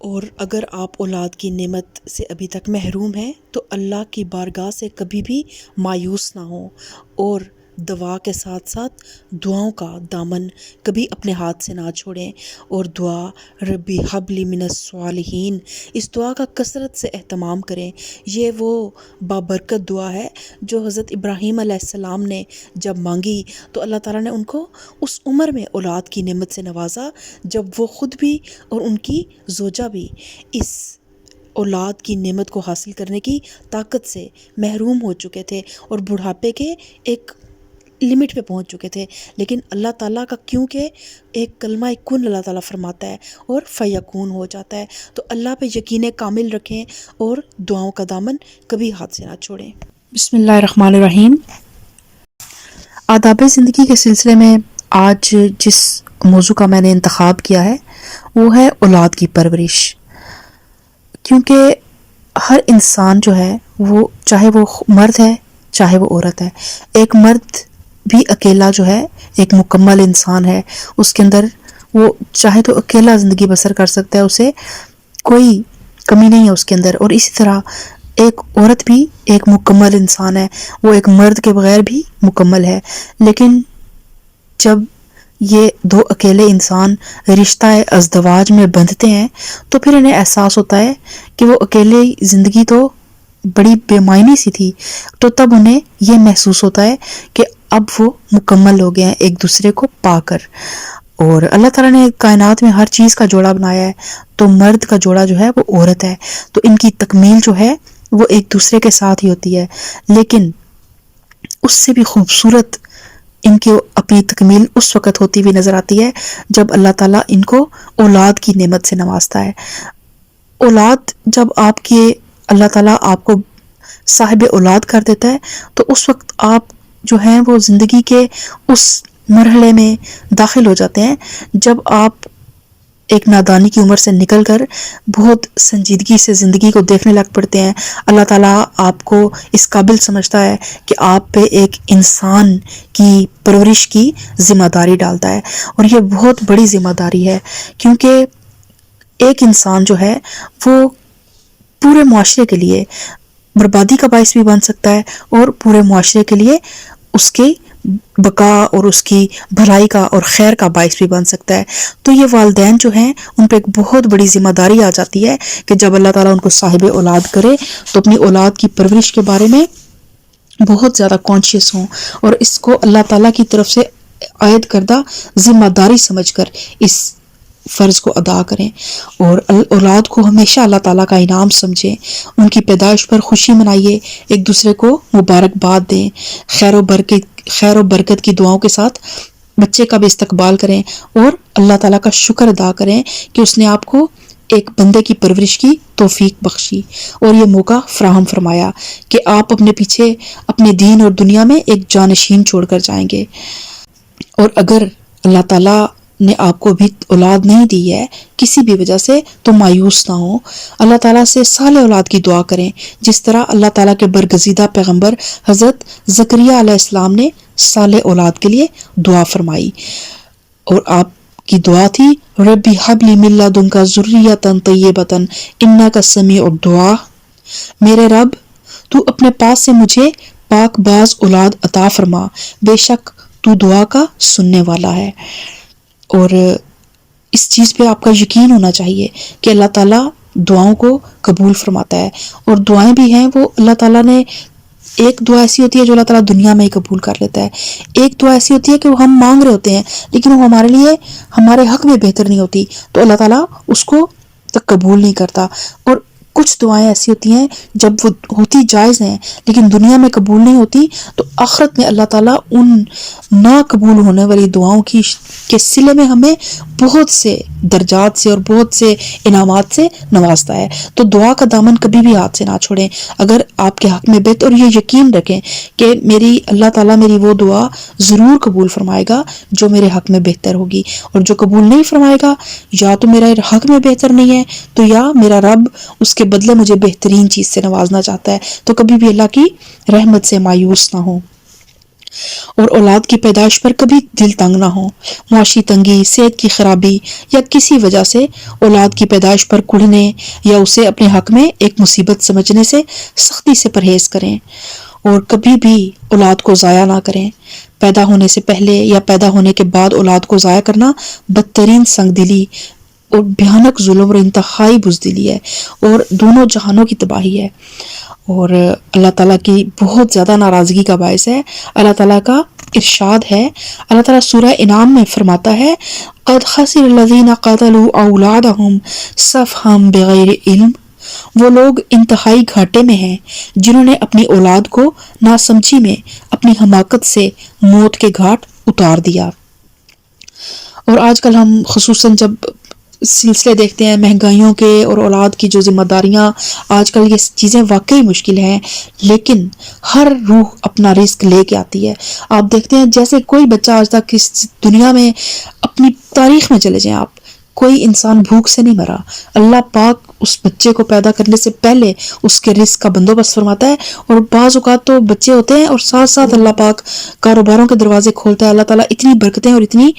اور اگر آپ اولاد کی نعمت سے ابھی تک محروم ہیں تو اللہ کی بارگاہ سے کبھی بھی مایوس نہ ہوں، اور دعا کے ساتھ ساتھ دعاؤں کا دامن کبھی اپنے ہاتھ سے نہ چھوڑیں۔ اور دعا ربی حب لی من الصالحین، اس دعا کا کثرت سے اہتمام کریں۔ یہ وہ بابرکت دعا ہے جو حضرت ابراہیم علیہ السلام نے جب مانگی تو اللہ تعالیٰ نے ان کو اس عمر میں اولاد کی نعمت سے نوازا جب وہ خود بھی اور ان کی زوجہ بھی اس اولاد کی نعمت کو حاصل کرنے کی طاقت سے محروم ہو چکے تھے اور بڑھاپے کے ایک لمٹ پہ پہنچ چکے تھے۔ لیکن اللہ تعالیٰ کا کیونکہ ایک کلمہ کن اللہ تعالیٰ فرماتا ہے اور فیکون ہو جاتا ہے، تو اللہ پہ یقین کامل رکھیں اور دعاؤں کا دامن کبھی ہاتھ سے نہ چھوڑیں۔ بسم اللہ الرحمن الرحیم۔ آداب زندگی کے سلسلے میں آج جس موضوع کا میں نے انتخاب کیا ہے وہ ہے اولاد کی پرورش، کیونکہ ہر انسان جو ہے وہ چاہے وہ مرد ہے چاہے وہ عورت ہے، ایک مرد بھی اکیلا جو ہے ایک مکمل انسان ہے، اس کے اندر وہ چاہے تو اکیلا زندگی بسر کر سکتا ہے، اسے کوئی کمی نہیں ہے اس کے اندر۔ اور اسی طرح ایک عورت بھی ایک مکمل انسان ہے، وہ ایک مرد کے بغیر بھی مکمل ہے۔ لیکن جب یہ دو اکیلے انسان رشتہ ازدواج میں بندھتے ہیں تو پھر انہیں احساس ہوتا ہے کہ وہ اکیلے زندگی تو بڑی بے معنی سی تھی، تو تب انہیں یہ محسوس ہوتا ہے کہ اب وہ مکمل ہو گئے ہیں ایک دوسرے کو پا کر۔ اور اللہ تعالیٰ نے کائنات میں ہر چیز کا جوڑا بنایا ہے، تو مرد کا جوڑا جو ہے وہ عورت ہے، تو ان کی تکمیل جو ہے وہ ایک دوسرے کے ساتھ ہی ہوتی ہے۔ لیکن اس سے بھی خوبصورت ان کی اپنی تکمیل اس وقت ہوتی ہوئی نظر آتی ہے جب اللہ تعالیٰ ان کو اولاد کی نعمت سے نوازتا ہے۔ اولاد جب آپ کی اللہ تعالیٰ آپ کو صاحب اولاد کر دیتا ہے تو اس وقت آپ جو ہیں وہ زندگی کے اس مرحلے میں داخل ہو جاتے ہیں جب آپ ایک نادانی کی عمر سے نکل کر بہت سنجیدگی سے زندگی کو دیکھنے لگ پڑتے ہیں۔ اللہ تعالیٰ آپ کو اس قابل سمجھتا ہے کہ آپ پہ ایک انسان کی پرورش کی ذمہ داری ڈالتا ہے، اور یہ بہت بڑی ذمہ داری ہے، کیونکہ ایک انسان جو ہے وہ پورے معاشرے کے لیے بربادی کا باعث بھی بن سکتا ہے اور پورے معاشرے کے لیے اس کے بقا اور اس کی بھلائی کا اور خیر کا باعث بھی بن سکتا ہے۔ تو یہ والدین جو ہیں ان پہ ایک بہت بڑی ذمہ داری آ جاتی ہے کہ جب اللہ تعالیٰ ان کو صاحب اولاد کرے تو اپنی اولاد کی پرورش کے بارے میں بہت زیادہ کانشیس ہوں، اور اس کو اللہ تعالیٰ کی طرف سے عائد کردہ ذمہ داری سمجھ کر اس فرض کو ادا کریں، اور اولاد کو ہمیشہ اللہ تعالیٰ کا انعام سمجھیں، ان کی پیدائش پر خوشی منائیے، ایک دوسرے کو مبارکباد دیں، خیر و برکت کی دعاؤں کے ساتھ بچے کا بھی استقبال کریں، اور اللہ تعالیٰ کا شکر ادا کریں کہ اس نے آپ کو ایک بندے کی پرورش کی توفیق بخشی اور یہ موقع فراہم فرمایا کہ آپ اپنے پیچھے اپنے دین اور دنیا میں ایک جانشین چھوڑ کر جائیں گے۔ اور اگر اللہ تعالیٰ نے آپ کو بھی اولاد نہیں دی ہے کسی بھی وجہ سے تو مایوس نہ ہو، اللہ تعالیٰ سے صالح اولاد کی دعا کریں، جس طرح اللہ تعالیٰ کے برگزیدہ پیغمبر حضرت زکریا علیہ السلام نے صالح اولاد کے لیے دعا فرمائی، اور آپ کی دعا تھی ربی حب لی من لدنک ذریۃ طیبۃ انک سمیع الدعاء، میرے رب تو اپنے پاس سے مجھے پاک باز اولاد عطا فرما، بے شک تو دعا کا سننے والا ہے۔ اور اس چیز پہ آپ کا یقین ہونا چاہیے کہ اللہ تعالیٰ دعاؤں کو قبول فرماتا ہے، اور دعائیں بھی ہیں وہ اللہ تعالیٰ نے، ایک دعا ایسی ہوتی ہے جو اللہ تعالیٰ دنیا میں ہی قبول کر لیتا ہے، ایک دعا ایسی ہوتی ہے کہ وہ ہم مانگ رہے ہوتے ہیں لیکن وہ ہمارے لیے ہمارے حق میں بہتر نہیں ہوتی، تو اللہ تعالیٰ اس کو تک قبول نہیں کرتا۔ اور کچھ دعائیں ایسی ہوتی ہیں جب وہ ہوتی جائز ہیں لیکن دنیا میں قبول نہیں ہوتی، تو آخرت میں اللہ تعالیٰ ان نا قبول ہونے والی دعاؤں کے صلے میں ہمیں بہت سے درجات سے اور بہت سے انعامات سے نوازتا ہے۔ تو دعا کا دامن کبھی بھی ہاتھ سے نہ چھوڑیں، اگر آپ کے حق میں بہتر، اور یہ یقین رکھیں کہ میری اللہ تعالیٰ میری وہ دعا ضرور قبول فرمائے گا جو میرے حق میں بہتر ہوگی، اور جو قبول نہیں فرمائے گا یا تو میرا حق میں بہتر نہیں ہے تو یا میرا رب اس کے بدلے مجھے بہترین چیز سے نوازنا چاہتا ہے، تو کبھی بھی اللہ کی رحمت سے مایوس نہ ہو۔ اور اولاد کی پیدائش پر کبھی دل تنگ نہ ہو۔ معاشی تنگی، صحت کی خرابی یا کسی وجہ سے اولاد کی پیدائش پر کڑھنے یا اسے اپنے حق میں ایک مصیبت سمجھنے سے سختی سے پرہیز کریں، اور کبھی بھی اولاد کو ضائع نہ کریں۔ پیدا ہونے سے پہلے یا پیدا ہونے کے بعد اولاد کو ضائع کرنا بدترین سنگ دلی اور بھیانک ظلم اور انتہائی بزدلی ہے، اور دونوں جہانوں کی تباہی ہے، اور اللہ تعالیٰ کی بہت زیادہ ناراضگی کا باعث ہے۔ اللہ تعالیٰ کا ارشاد ہے، اللہ تعالیٰ سورہ انعام میں فرماتا ہے قد خسر الذین قتلوا اولادہم سفہا بغیر علم، وہ لوگ انتہائی گھاٹے میں ہیں جنہوں نے اپنی اولاد کو ناسمجھی میں اپنی حماقت سے موت کے گھاٹ اتار دیا۔ اور آج کل ہم خصوصاً جب سلسلے دیکھتے ہیں مہنگائیوں کے اور اولاد کی جو ذمہ داریاں، آج کل یہ چیزیں واقعی مشکل ہیں، لیکن ہر روح اپنا رزق لے کے آتی ہے۔ آپ دیکھتے ہیں جیسے کوئی بچہ آج تک اس دنیا میں اپنی تاریخ میں چلے جائیں آپ، کوئی انسان بھوک سے نہیں مرا۔ اللہ پاک اس بچے کو پیدا کرنے سے پہلے اس کے رزق کا بندوبست فرماتا ہے، اور بعض اوقات تو بچے ہوتے ہیں اور ساتھ ساتھ اللہ پاک کاروباروں کے دروازے کھولتا ہے۔ اللہ تعالیٰ اتنی برکتیں اور اتنی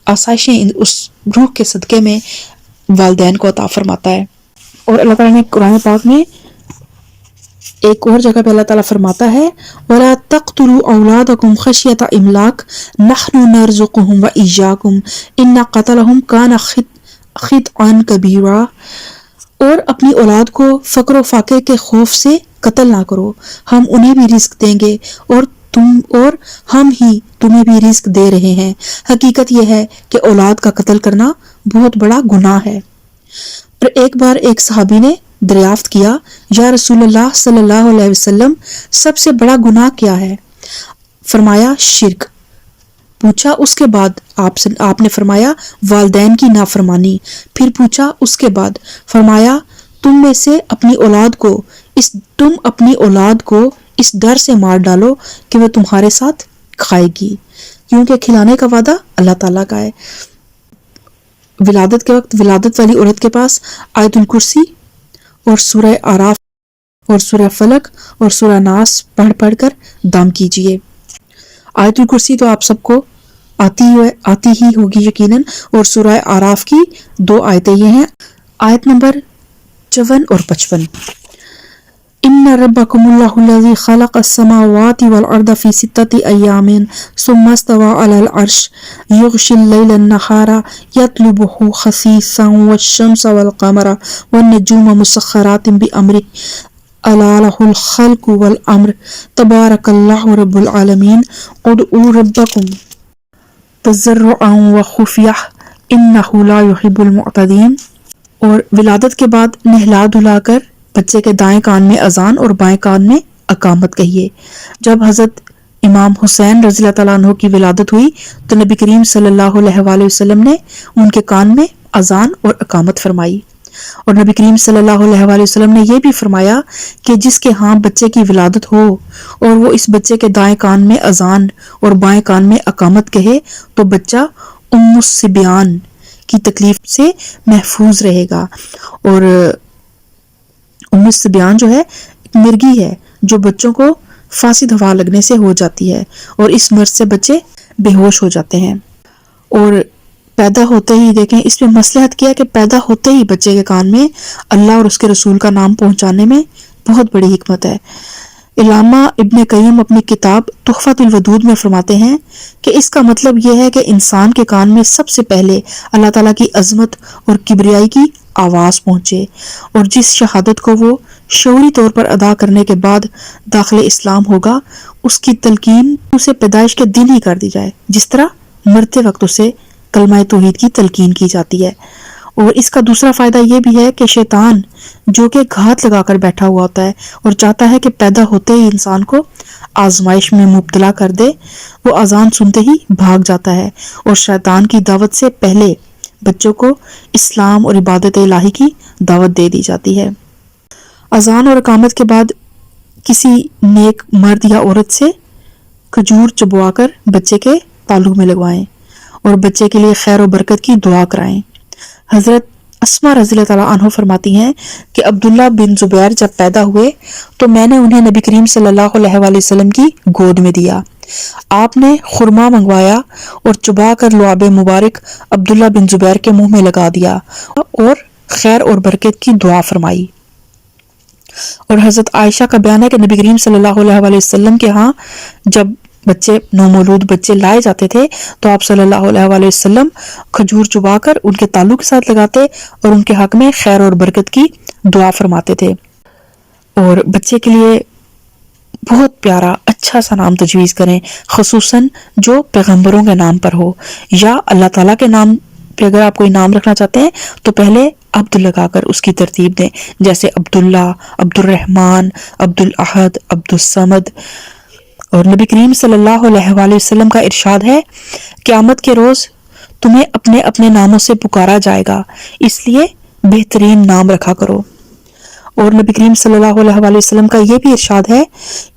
آسائشیں اس روح کے صدقے میں والدین کو عطا فرماتا ہے۔ اور اللہ تعالیٰ نے قرآن پاک میں ایک اور جگہ پہ اللہ تعالیٰ فرماتا ہے وَلَا تَقْتُلُوا أَوْلَادَكُمْ خَشْيَةَ إِمْلَاقٍ نَحْنُ نَرْزُقُهُمْ وَإِيَّاكُمْ إِنَّ قَتْلَهُمْ كَانَ خِطْئًا كَبِيرًا، اور اپنی اولاد کو فقر و فاقے کے خوف سے قتل نہ کرو، ہم انہیں بھی رزق دیں گے اور ہم ہی تمہیں بھی رزق دے رہے ہیں۔ حقیقت یہ ہے کہ اولاد کا قتل کرنا بہت بڑا گناہ ہے۔ پر ایک بار ایک صحابی نے دریافت کیا یا رسول اللہ صلی اللہ علیہ وسلم سب سے بڑا گناہ کیا ہے؟ فرمایا شرک۔ پوچھا اس کے بعد؟ آپ نے فرمایا والدین کی نافرمانی۔ پھر پوچھا اس کے بعد؟ فرمایا تم میں سے اپنی اولاد کو اس ڈر سے مار ڈالو کہ وہ تمہارے ساتھ کھائے گی، کیونکہ کھلانے کا وعدہ اللہ تعالیٰ کا ہے۔ ولادت کے وقت ولادت والی عورت کے پاس آیت الکرسی اور سورہ آراف اور سورہ فلق اور سورہ ناس پڑھ کر دم کیجیے۔ آیت الکرسی تو آپ سب کو آتی ہی ہوگی یقیناً، اور سورہ آراف کی 2 آیتیں یہ ہیں، آیت نمبر 54 اور 55۔ ان ربکم اللہ الذی خلق السماوات والارض فی 6 ایام ثم استوى علی العرش یغشی اللیل النہار یطلبہ خفیفا والشمس والقمر والنجوم مسخرات بامرہ الا لہ الخلق والامر تبارک اللہ رب العالمین ادعوا ربکم تضرعا وخفیہ انہ لا یحب المعتدین۔ اور ولادت کے بعد نہلا دھلا کر بچے کے دائیں کان میں اذان اور بائیں کان میں اقامت کہیے۔ جب حضرت امام حسین رضی اللہ تعالیٰ عنہ کی ولادت ہوئی تو نبی کریم صلی اللہ علیہ وآلہ وسلم نے ان کے کان میں اذان اور اقامت فرمائی، اور نبی کریم صلی اللہ علیہ وآلہ وسلم نے یہ بھی فرمایا کہ جس کے ہاں بچے کی ولادت ہو اور وہ اس بچے کے دائیں کان میں اذان اور بائیں کان میں اقامت کہے تو بچہ ام الصبیان کی تکلیف سے محفوظ رہے گا۔ اور ام الصبیان جو ہے ایک مرگی ہے جو بچوں کو فاسد ہوا لگنے سے ہو جاتی ہے، اور اس مرض سے بچے بے ہوش ہو جاتے ہیں۔ اور پیدا ہوتے ہی دیکھیں اس میں مصلحت کیا کہ پیدا ہوتے ہی بچے کے کان میں اللہ اور اس کے رسول کا نام پہنچانے میں بہت بڑی حکمت ہے۔ علامہ ابن قیم اپنی کتاب تحفۃ الودود میں فرماتے ہیں کہ اس کا مطلب یہ ہے کہ انسان کے کان میں سب سے پہلے اللہ تعالیٰ کی عظمت اور کبریائی کی آواز پہنچے، اور جس شہادت کو وہ شعوری طور پر ادا کرنے کے بعد داخل اسلام ہوگا اس کی تلقین اسے پیدائش کے دن ہی کر دی جائے، جس طرح مرتے وقت اسے کلمہ توحید کی تلقین کی جاتی ہے۔ اور اس کا دوسرا فائدہ یہ بھی ہے کہ شیطان جو کہ گھات لگا کر بیٹھا ہوا ہوتا ہے اور چاہتا ہے کہ پیدا ہوتے ہی انسان کو آزمائش میں مبتلا کر دے، وہ اذان سنتے ہی بھاگ جاتا ہے، اور شیطان کی دعوت سے پہلے بچوں کو اسلام اور عبادت الہی کی دعوت دے دی جاتی ہے۔ اذان اور اقامت کے بعد کسی نیک مرد یا عورت سے کھجور چبوا کر بچے کے تالو میں لگوائیں اور بچے کے لیے خیر و برکت کی دعا کرائیں۔ حضرت اسما رضی اللہ تعالیٰ عنہ فرماتی ہیں کہ عبداللہ بن زبیر جب پیدا ہوئے تو میں نے انہیں نبی کریم صلی اللہ علیہ وآلہ وسلم کی گود میں دیا. آپ نے خرما منگوایا اور چبا کر لعاب مبارک عبداللہ بن زبیر کے منہ میں لگا دیا اور خیر اور برکت کی دعا فرمائی. اور حضرت عائشہ کا بیان ہے کہ نبی کریم صلی اللہ علیہ وآلہ وسلم کے ہاں جب بچے نومولود بچے لائے جاتے تھے تو آپ صلی اللہ علیہ وآلہ وسلم کھجور چبا کر ان کے تالو کے ساتھ لگاتے اور ان کے حق میں خیر اور برکت کی دعا فرماتے تھے. اور بچے کے لیے بہت پیارا اچھا سا نام تجویز کریں، خصوصاً جو پیغمبروں کے نام پر ہو، یا اللہ تعالیٰ کے نام پہ اگر آپ کوئی نام رکھنا چاہتے ہیں تو پہلے عبد لگا کر اس کی ترتیب دیں، جیسے عبداللہ، عبد الرحمن، عبد الاحد، عبد الصمد. اور نبی کریم صلی اللہ علیہ وآلہ وسلم کا ارشاد ہے قیامت کے روز تمہیں اپنے اپنے ناموں سے پکارا جائے گا، اس لیے بہترین نام رکھا کرو. اور نبی کریم صلی اللہ علیہ وآلہ وسلم کا یہ بھی ارشاد ہے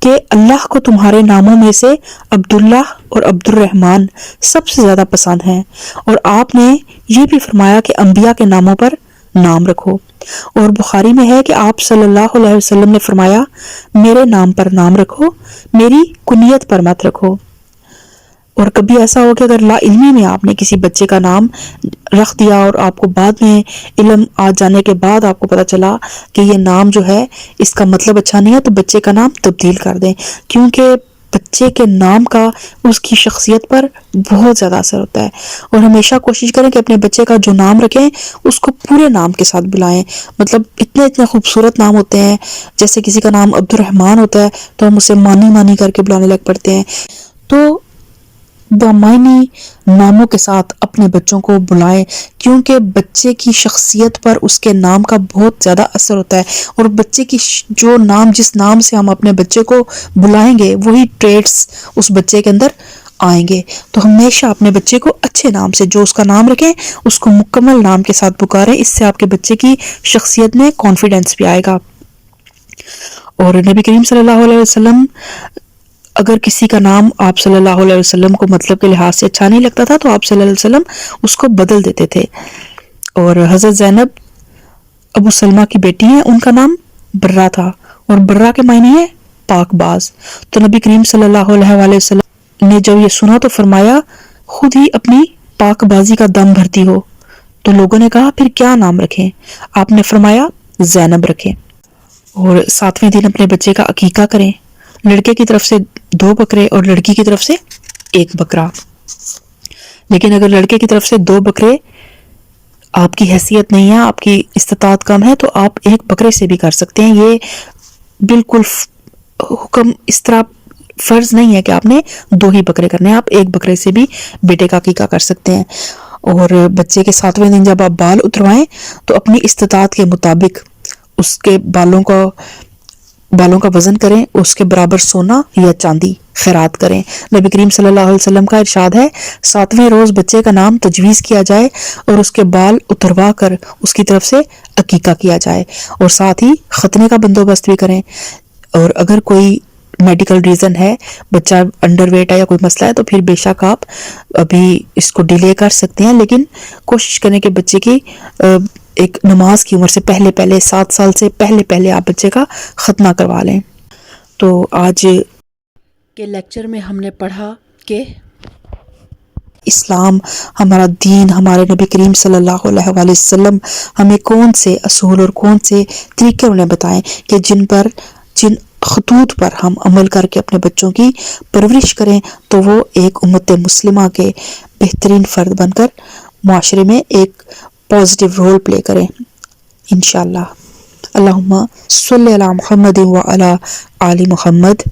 کہ اللہ کو تمہارے ناموں میں سے عبداللہ اور عبد الرحمن سب سے زیادہ پسند ہیں. اور آپ نے یہ بھی فرمایا کہ انبیاء کے ناموں پر نام رکھو. اور بخاری میں ہے کہ آپ صلی اللہ علیہ وسلم نے فرمایا میرے نام پر نام رکھو، میری کنیت پر مت رکھو. اور کبھی ایسا ہو کہ اگر لا علمی میں آپ نے کسی بچے کا نام رکھ دیا اور آپ کو بعد میں علم آ جانے کے بعد آپ کو پتہ چلا کہ یہ نام جو ہے اس کا مطلب اچھا نہیں ہے، تو بچے کا نام تبدیل کر دیں، کیونکہ بچے کے نام کا اس کی شخصیت پر بہت زیادہ اثر ہوتا ہے. اور ہمیشہ کوشش کریں کہ اپنے بچے کا جو نام رکھیں اس کو پورے نام کے ساتھ بلائیں. مطلب اتنے خوبصورت نام ہوتے ہیں، جیسے کسی کا نام عبد الرحمن ہوتا ہے تو ہم اسے مانی مانی کر کے بلانے لگ پڑتے ہیں. تو بامعنی ناموں کے ساتھ اپنے بچوں کو بلائیں، کیونکہ بچے کی شخصیت پر اس کے نام کا بہت زیادہ اثر ہوتا ہے. اور بچے کی جو نام جس نام سے ہم اپنے بچے کو بلائیں گے وہی ٹریٹس اس بچے کے اندر آئیں گے. تو ہمیشہ اپنے بچے کو اچھے نام سے جو اس کا نام رکھیں اس کو مکمل نام کے ساتھ پکاریں، اس سے آپ کے بچے کی شخصیت میں کانفیڈنس بھی آئے گا. اور نبی کریم صلی اللہ علیہ وسلم اگر کسی کا نام آپ صلی اللہ علیہ وسلم کو مطلب کے لحاظ سے اچھا نہیں لگتا تھا تو آپ صلی اللہ علیہ وسلم اس کو بدل دیتے تھے. اور حضرت زینب ابو سلمہ کی بیٹی ہیں، ان کا نام برہ تھا، اور برہ کے معنی ہے پاک باز. تو نبی کریم صلی اللہ علیہ وآلہ وسلم نے جب یہ سنا تو فرمایا خود ہی اپنی پاک بازی کا دم بھرتی ہو. تو لوگوں نے کہا پھر کیا نام رکھیں؟ آپ نے فرمایا زینب رکھیں. اور 7ویں دن اپنے بچے کا عقیقہ کریں، لڑکے کی طرف سے 2 بکرے اور لڑکی کی طرف سے 1 بکرا. لیکن اگر لڑکے کی طرف سے 2 بکرے آپ کی حیثیت نہیں ہے، آپ کی استطاعت کم ہے، تو آپ 1 بکرے سے بھی کر سکتے ہیں. یہ بالکل حکم اس طرح فرض نہیں ہے کہ آپ نے 2 ہی بکرے کرنے ہیں، آپ 1 بکرے سے بھی بیٹے کا عقیقہ کر سکتے ہیں. اور بچے کے 7ویں دن جب آپ بال اتروائیں تو اپنی استطاعت کے مطابق اس کے بالوں کا وزن کریں، اس کے برابر سونا یا چاندی خیرات کریں. نبی کریم صلی اللہ علیہ وسلم کا ارشاد ہے 7ویں روز بچے کا نام تجویز کیا جائے اور اس کے بال اتروا کر اس کی طرف سے عقیقہ کیا جائے، اور ساتھ ہی ختنے کا بندوبست بھی کریں. اور اگر کوئی میڈیکل ریزن ہے، بچہ انڈر ویٹ ہے یا کوئی مسئلہ ہے، تو پھر بے شک آپ ابھی اس کو ڈیلے کر سکتے ہیں، لیکن کوشش کریں کہ بچے کی ایک نماز کی عمر سے پہلے 7 سال سے پہلے آپ بچے کا ختنہ کروا لیں. تو آج کے لیکچر میں ہم نے پڑھا کہ اسلام ہمارا دین، ہمارے نبی کریم صلی اللہ علیہ وآلہ وسلم ہمیں کون سے اصول اور کون سے طریقے انہیں بتائیں کہ جن خطوط پر ہم عمل کر کے اپنے بچوں کی پرورش کریں تو وہ ایک امت مسلمہ کے بہترین فرد بن کر معاشرے میں ایک پازیٹیو رول پلے کریں انشاءاللہ. اللہم صلی علی محمد و علی آل محمد.